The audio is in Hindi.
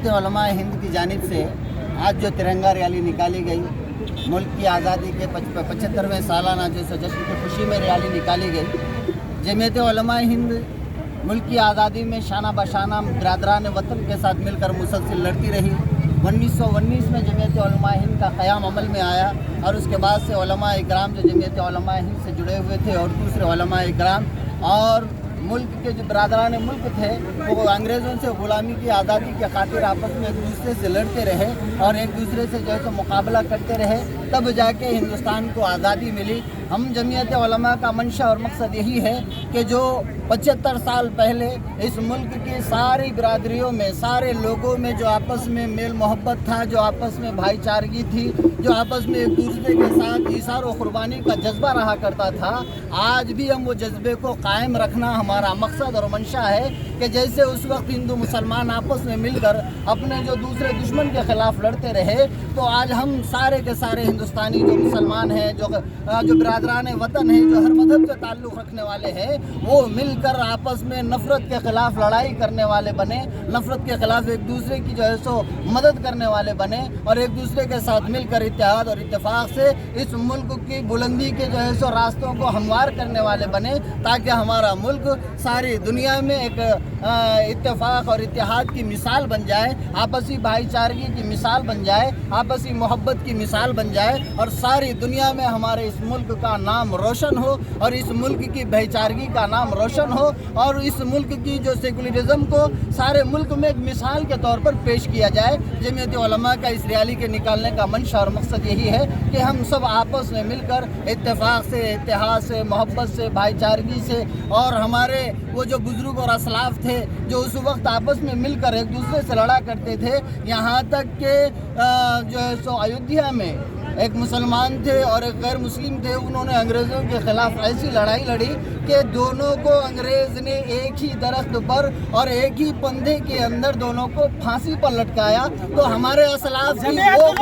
जमीयत उलमा हिंद की जानिब से आज जो तिरंगा रैली निकाली गई, मुल्क की आज़ादी के 75वें सालाना जो जश्न की खुशी में रैली निकाली गई। जमीयत उलमा हिंद मुल्क की आज़ादी में शाना बशाना बिरादरान वतन के साथ मिलकर मुसलसल लड़ती रही। 1919 में जमीयत उलमा हिंद का क़याम अमल में आया और उसके बाद से उलमा इकराम जो जमीयत उलमा हिंद से जुड़े हुए थे और दूसरे उलमा इकराम और मुल्क के जो बिरादरान मुल्क थे वो अंग्रेज़ों से ग़ुलामी की आज़ादी के खातिर आपस में एक दूसरे से लड़ते रहे और एक दूसरे से जो है तो मुकाबला करते रहे, तब जाके हिंदुस्तान को आज़ादी मिली। हम जमीयत उलमा का मंशा और मकसद यही है कि जो 75 साल पहले इस मुल्क की सारी बिरादरियों में, सारे लोगों में जो आपस में मेल मोहब्बत था, जो आपस में भाईचारगी थी, जो आपस में एक दूसरे के साथ इसार और कुर्बानी का जज्बा रहा करता था, आज भी हम वो जज्बे को कायम रखना हमारा मकसद और मंशा है कि जैसे उस वक्त हिंदू मुसलमान आपस में मिलकर अपने जो दूसरे दुश्मन के ख़िलाफ़ लड़ते रहे, तो आज हम सारे के सारे हिंदुस्तानी जो मुसलमान हैं, जो बिरादरान वतन हैं, जो हर मज़हब से ताल्लुक़ रखने वाले हैं, वो मिलकर आपस में नफ़रत के ख़िलाफ़ लड़ाई करने वाले बने, नफ़रत के ख़िलाफ़ एक दूसरे की जो है सो मदद करने वाले बने और एक दूसरे के साथ मिलकर इत्तेहाद और इत्तेफाक से इस मुल्क की बुलंदी के जो है सो रास्तों को हमवार करने वाले बने, ताकि हमारा मुल्क सारी दुनिया में एक इत्तेफाक और इत्तेहाद की मिसाल बन जाए, आपसी भाईचारगी की मिसाल बन जाए, आपसी मोहब्बत की मिसाल बन जाए और सारी दुनिया में हमारे इस मुल्क का नाम रोशन हो और इस मुल्क की भाईचारगी का नाम रोशन हो और इस मुल्क की जो सेकुलरिज्म को सारे मुल्क में एक मिसाल के तौर पर पेश किया जाए। जमीयत उलमा का इस रैली के निकालने का मंशा और मकसद यही है कि हम सब आपस में मिलकर इत्तेफाक से, इत्तेहाद से, मोहब्बत से, भाईचारगी से और हमारे वो जो बुज़ुर्ग और असलाफ थे जो उस वक्त आपस में मिलकर एक दूसरे से लड़ा करते थे, यहाँ तक कि जो है सो अयोध्या में एक मुसलमान थे और एक गैर मुस्लिम थे, उन्होंने अंग्रेज़ों के ख़िलाफ़ ऐसी लड़ाई लड़ी कि दोनों को अंग्रेज़ ने एक ही दरख्त पर और एक ही पंधे के अंदर दोनों को फांसी पर लटकाया। तो हमारे असलाफ की वो